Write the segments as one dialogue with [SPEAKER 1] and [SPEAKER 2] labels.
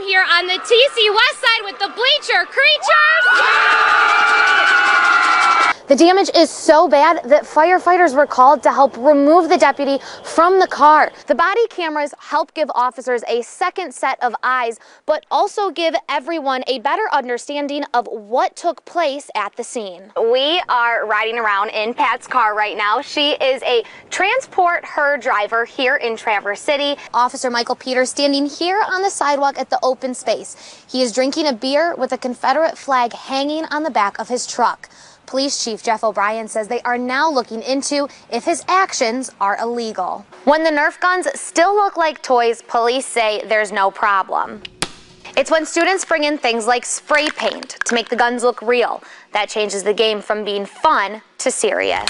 [SPEAKER 1] here on the TC West Side with the Bleacher Creatures.
[SPEAKER 2] The damage is so bad that firefighters were called to help remove the deputy from the car. The body cameras help give officers a second set of eyes, but also give everyone a better understanding of what took place at the scene. We are riding around in Pat's car right now. She is a transport her driver here in Traverse City. Officer Michael Peters standing here on the sidewalk at the open space. He is drinking a beer with a Confederate flag hanging on the back of his truck. Police Chief Jeff O'Brien says they are now looking into if his actions are illegal. When the Nerf guns still look like toys, police say there's no problem. It's when students bring in things like spray paint to make the guns look real. That changes the game from being fun to serious.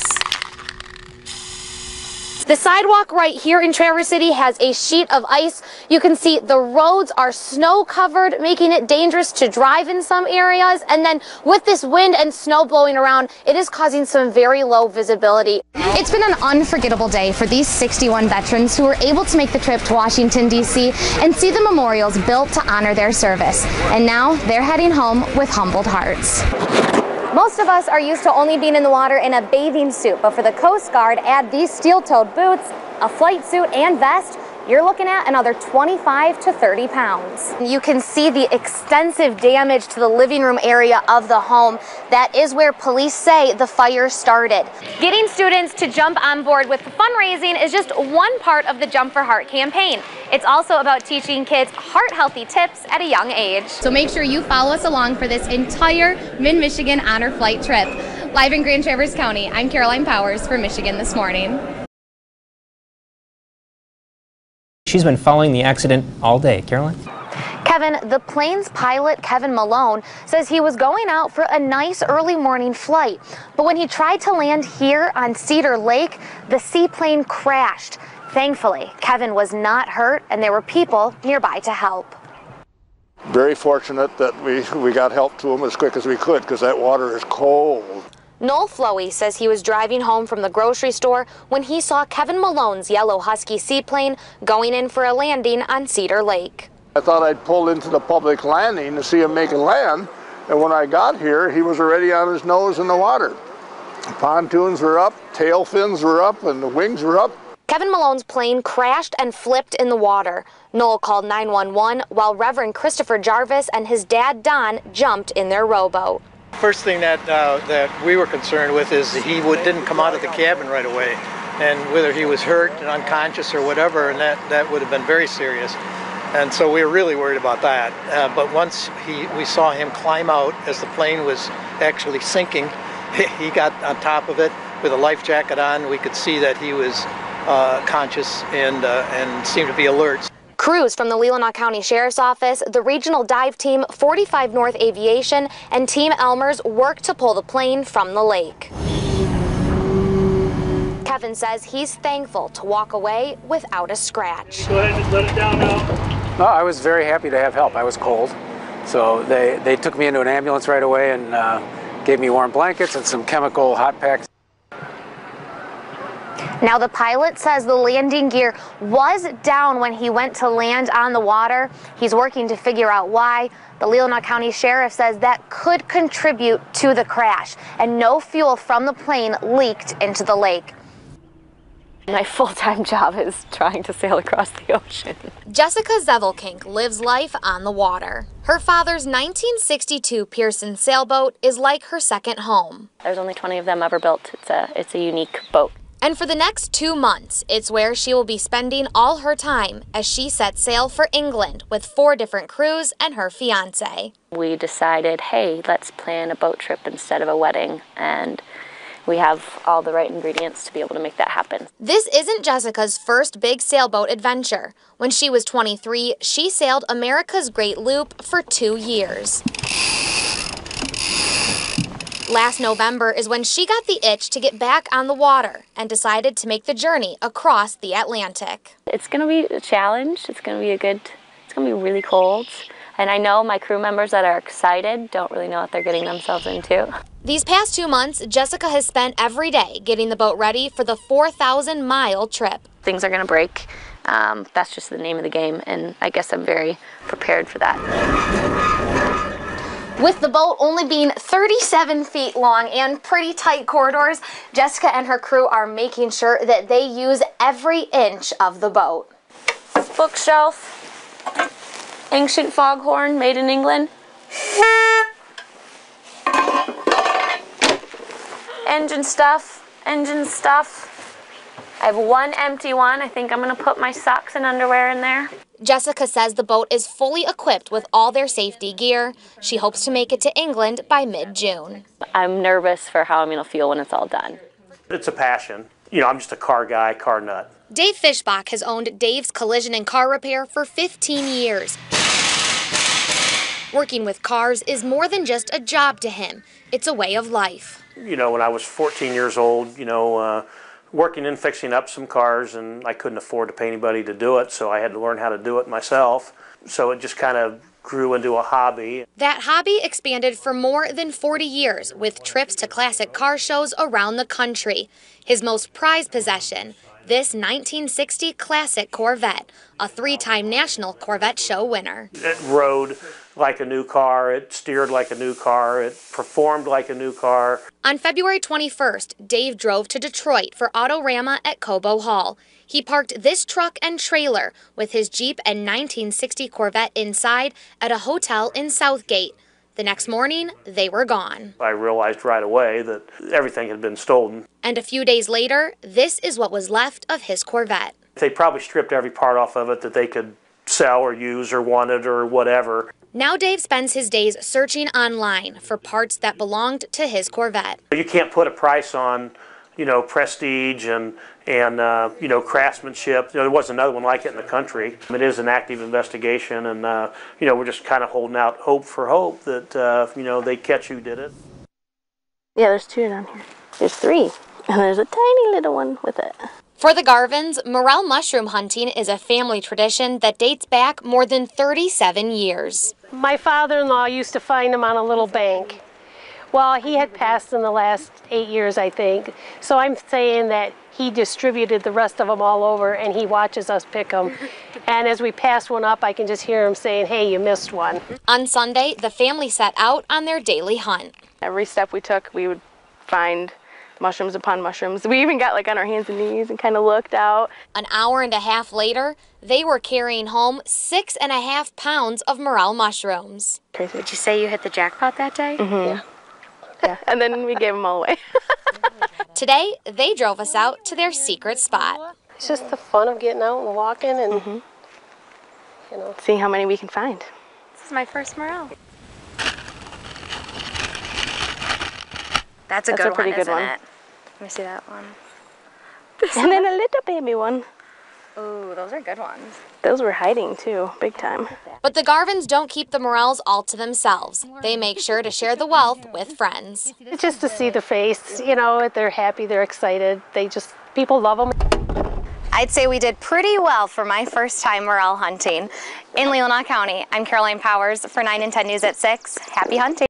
[SPEAKER 2] The sidewalk right here in Traverse City has a sheet of ice. You can see the roads are snow covered, making it dangerous to drive in some areas. And then with this wind and snow blowing around, it is causing some very low visibility. It's been an unforgettable day for these 61 veterans who were able to make the trip to Washington, D.C. and see the memorials built to honor their service. And now they're heading home with humbled hearts. Most of us are used to only being in the water in a bathing suit, but for the Coast Guard, add these steel-toed boots, a flight suit, and vest, you're looking at another 25 to 30 pounds. You can see the extensive damage to the living room area of the home. That is where police say the fire started. Getting students to jump on board with fundraising is just one part of the Jump for Heart campaign. It's also about teaching kids heart-healthy tips at a young age. So make sure you follow us along for this entire Mid-Michigan Honor Flight trip. Live in Grand Traverse County, I'm Caroline Powers for Michigan This Morning.
[SPEAKER 3] She's been following the accident all day. Caroline?
[SPEAKER 2] Kevin, the plane's pilot, Kevin Malone, says he was going out for a nice early morning flight. But when he tried to land here on Cedar Lake, the seaplane crashed. Thankfully, Kevin was not hurt and there were people nearby to help.
[SPEAKER 4] Very fortunate that we got help to him as quick as we could because that water is cold.
[SPEAKER 2] Noel Flowey says he was driving home from the grocery store when he saw Kevin Malone's yellow Husky seaplane going in for a landing on Cedar Lake.
[SPEAKER 4] I thought I'd pull into the public landing to see him make a land, and when I got here, he was already on his nose in the water. The pontoons were up, tail fins were up, and the wings were up.
[SPEAKER 2] Kevin Malone's plane crashed and flipped in the water. Noel called 911 while Reverend Christopher Jarvis and his dad Don jumped in their rowboat.
[SPEAKER 5] First thing that we were concerned with is he didn't come out of the cabin right away, and whether he was hurt and unconscious or whatever, and that would have been very serious. And so we were really worried about that. But once we saw him climb out as the plane was actually sinking, he got on top of it with a life jacket on. We could see that he was conscious and seemed to be alert.
[SPEAKER 2] Crews from the Leelanau County Sheriff's Office, the Regional Dive Team, 45 North Aviation, and Team Elmer's worked to pull the plane from the lake. Kevin says he's thankful to walk away without a scratch.
[SPEAKER 6] Go ahead and just let it down now.
[SPEAKER 7] No, I was very happy to have help. I was cold. So they took me into an ambulance right away and gave me warm blankets and some chemical hot packs.
[SPEAKER 2] Now the pilot says the landing gear was down when he went to land on the water. He's working to figure out why. The Leelanau County Sheriff says that could contribute to the crash, and no fuel from the plane leaked into the lake.
[SPEAKER 8] My full-time job is trying to sail across the ocean.
[SPEAKER 2] Jessica Zevelkink lives life on the water. Her father's 1962 Pearson sailboat is like her second home.
[SPEAKER 8] There's only 20 of them ever built. It's a unique boat.
[SPEAKER 2] And for the next 2 months, it's where she will be spending all her time as she sets sail for England with 4 different crews and her fiancé.
[SPEAKER 8] We decided, hey, let's plan a boat trip instead of a wedding, and we have all the right ingredients to be able to make that happen.
[SPEAKER 2] This isn't Jessica's first big sailboat adventure. When she was 23, she sailed America's Great Loop for 2 years. Last November is when she got the itch to get back on the water and decided to make the journey across the Atlantic.
[SPEAKER 8] It's going to be a challenge. It's going to be really cold. And I know my crew members that are excited don't really know what they're getting themselves into.
[SPEAKER 2] These past 2 months, Jessica has spent every day getting the boat ready for the 4,000-mile trip.
[SPEAKER 8] Things are going to break. That's just the name of the game, and I guess I'm very prepared for that.
[SPEAKER 2] With the boat only being 37 feet long and pretty tight corridors, Jessica and her crew are making sure that they use every inch of the boat.
[SPEAKER 8] Bookshelf, ancient foghorn made in England. Engine stuff. I have one empty one. I think I'm gonna put my socks and underwear in there.
[SPEAKER 2] Jessica says the boat is fully equipped with all their safety gear. She hopes to make it to England by mid-June.
[SPEAKER 8] I'm nervous for how I'm gonna feel when it's all done.
[SPEAKER 9] It's a passion. You know, I'm just a car guy, car nut.
[SPEAKER 2] Dave Fischbach has owned Dave's Collision and Car Repair for 15 years. Working with cars is more than just a job to him. It's a way of life.
[SPEAKER 9] You know, when I was 14 years old, working and fixing up some cars, and I couldn't afford to pay anybody to do it, so I had to learn how to do it myself. So it just kind of grew into a hobby.
[SPEAKER 2] That hobby expanded for more than 40 years with trips to classic car shows around the country. His most prized possession, this 1960 classic Corvette, a 3-time National Corvette Show winner.
[SPEAKER 9] It rode like a new car, it steered like a new car, it performed like a new car.
[SPEAKER 2] On February 21st, Dave drove to Detroit for Autorama at Cobo Hall. He parked this truck and trailer with his Jeep and 1960 Corvette inside at a hotel in Southgate. The next morning, they were gone.
[SPEAKER 9] I realized right away that everything had been stolen.
[SPEAKER 2] And a few days later, this is what was left of his Corvette.
[SPEAKER 9] They probably stripped every part off of it that they could sell or use or wanted or whatever.
[SPEAKER 2] Now Dave spends his days searching online for parts that belonged to his Corvette.
[SPEAKER 9] You can't put a price on, prestige and craftsmanship. There wasn't another one like it in the country. It is an active investigation, and we're just kind of holding out hope that they catch who did it.
[SPEAKER 8] Yeah, there's 2 down here. There's 3, and there's a tiny little one with it.
[SPEAKER 2] For the Garvins, morel mushroom hunting is a family tradition that dates back more than 37 years.
[SPEAKER 10] My father-in-law used to find them on a little bank. Well, he had passed in the last 8 years, I think. So I'm saying that he distributed the rest of them all over, and he watches us pick them. And as we pass one up, I can just hear him saying, "Hey, you missed one."
[SPEAKER 2] On Sunday, the family set out on their daily hunt.
[SPEAKER 11] Every step we took, we would find mushrooms upon mushrooms. We even got on our hands and knees and kind of looked out.
[SPEAKER 2] An hour and a half later, they were carrying home 6.5 pounds of morel mushrooms.
[SPEAKER 11] Crazy.
[SPEAKER 1] Would you say you hit the jackpot that day?
[SPEAKER 11] Mm-hmm. Yeah, and then we gave them all away.
[SPEAKER 2] Today, they drove us out to their secret spot.
[SPEAKER 10] It's just the fun of getting out and walking and,
[SPEAKER 11] seeing how many we can find.
[SPEAKER 1] This is my first morel. That's a pretty good one. Let me see that one.
[SPEAKER 11] And then a little baby one.
[SPEAKER 1] Ooh, those are good ones.
[SPEAKER 11] Those were hiding too, big time.
[SPEAKER 2] But the Garvins don't keep the morels all to themselves. They make sure to share the wealth with friends.
[SPEAKER 10] It's just to see the face, they're happy, they're excited. People love them.
[SPEAKER 1] I'd say we did pretty well for my first time morel hunting. In Leelanau County, I'm Caroline Powers for 9 and 10 News at 6. Happy hunting.